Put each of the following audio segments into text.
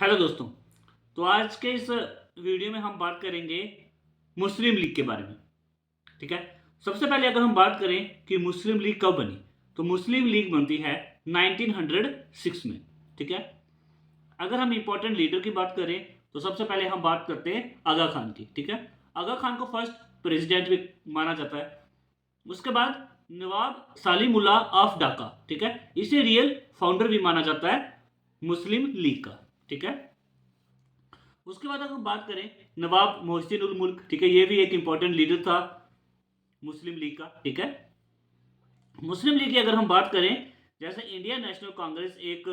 Hello दोस्तों। तो आज के इस वीडियो में हम बात करेंगे मुस्लिम लीग के बारे में। ठीक है। सबसे पहले अगर हम बात करें कि मुस्लिम लीग कब बनी, तो मुस्लिम लीग बनती है 1906 में। ठीक है। अगर हम इंपॉर्टेंट लीडर की बात करें तो सबसे पहले हम बात करते हैं आगा खान की। ठीक है। आगा खान को फर्स्ट प्रेसिडेंट भी माना जाता है। उसके बाद नवाब सालिमुल्लाह ऑफ ढाका, ठीक है, इसे रियल फाउंडर भी माना जाता है मुस्लिम लीग का। ठीक है। उसके बाद अगर हम बात करें नवाब मोहसिन उल मुल्क, ठीक है, ये भी एक इंपॉर्टेंट लीडर था मुस्लिम लीग का। ठीक है। मुस्लिम लीग की अगर हम बात करें, जैसे इंडियन नेशनल कांग्रेस एक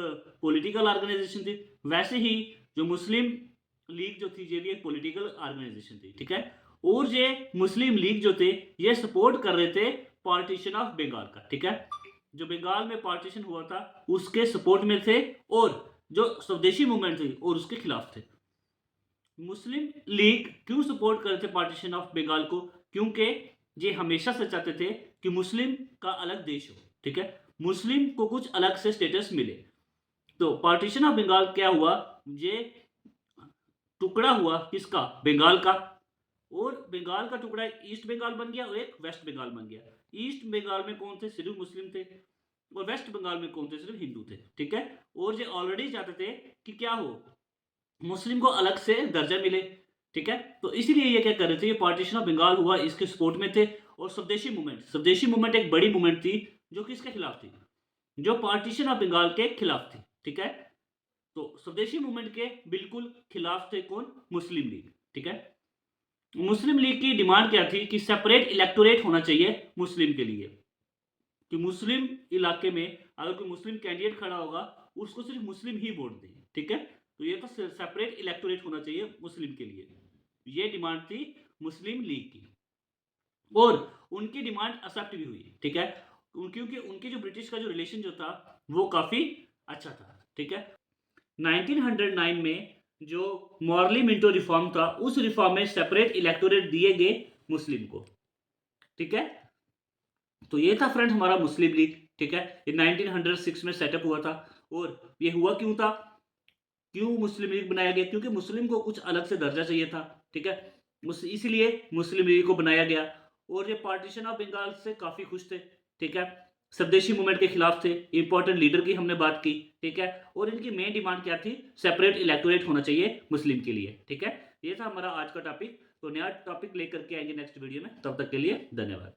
पॉलिटिकल ऑर्गेनाइजेशन थी, वैसे ही जो मुस्लिम लीग जो थी ये भी एक पॉलिटिकल ऑर्गेनाइजेशन थी। ठीक है। और ये मुस्लिम लीग जो थे ये सपोर्ट कर रहे थे पार्टीशन ऑफ बंगाल का। ठीक है। जो बंगाल में पार्टीशन हुआ था उसके सपोर्ट में थे, और जो स्वदेशी मूवमेंट थी और उसके खिलाफ थे। मुस्लिम लीग क्यों सपोर्ट कर रहे थे पार्टीशन ऑफ बंगाल को? क्योंकि ये हमेशा से चाहते थे कि मुस्लिम का अलग देश हो। ठीक है। मुस्लिम को कुछ अलग से स्टेटस मिले। तो पार्टीशन ऑफ बंगाल क्या हुआ, ये टुकड़ा हुआ किसका? बंगाल का। और बंगाल का टुकड़ा ईस्ट बंगाल बन गया और एक वेस्ट बंगाल बन गया। ईस्ट बंगाल में कौन थे? सिर्फ मुस्लिम थे। और वेस्ट बंगाल में कौन थे? सिर्फ हिंदू थे। ठीक है। और ये ऑलरेडी चाहते थे कि क्या हो, मुस्लिम को अलग से दर्जा मिले। ठीक है। तो इसीलिए ये क्या कर रहे थे, ये पार्टीशन ऑफ बंगाल हुआ, इसके सपोर्ट में थे। और स्वदेशी मूवमेंट एक बड़ी मूवमेंट थी जो किसके खिलाफ थी? जो पार्टीशन ऑफ बंगाल के खिलाफ थी। ठीक है। तो स्वदेशी मूवमेंट के बिल्कुल खिलाफ थे कौन? मुस्लिम लीग। ठीक है। मुस्लिम लीग की डिमांड क्या थी कि सेपरेट इलेक्टोरेट होना चाहिए मुस्लिम के लिए, कि मुस्लिम इलाके में अगर कोई मुस्लिम कैंडिडेट खड़ा होगा उसको सिर्फ मुस्लिम ही वोट दें। ठीक है। तो ये तो सेपरेट इलेक्टोरेट होना चाहिए मुस्लिम के लिए, ये डिमांड थी मुस्लिम लीग की। और उनकी डिमांड एक्सेप्ट भी हुई। ठीक है। क्योंकि उनकी जो ब्रिटिश का जो रिलेशन जो था वो काफी अच्छा था। ठीक है। 1909 में जो मॉर्ली मिंटो रिफॉर्म था, उस रिफॉर्म में सेपरेट इलेक्टोरेट दिए गए मुस्लिम को। ठीक है। तो ये था फ्रेंड हमारा मुस्लिम लीग। ठीक है। ये 1906 में सेटअप हुआ था। और ये हुआ क्यों था, क्यों मुस्लिम लीग बनाया गया? क्योंकि मुस्लिम को कुछ अलग से दर्जा चाहिए था। ठीक है। इसीलिए मुस्लिम लीग को बनाया गया। और ये पार्टीशन ऑफ बंगाल से काफी खुश थे। ठीक है। स्वदेशी मूवमेंट के खिलाफ थे। इंपॉर्टेंट लीडर की हमने बात की। ठीक है। और इनकी मेन डिमांड क्या थी? सेपरेट इलेक्टोरेट होना चाहिए मुस्लिम के लिए। ठीक है। ये था हमारा आज का टॉपिक। तो नया टॉपिक लेकर के आएंगे नेक्स्ट वीडियो में। तब तक के लिए धन्यवाद।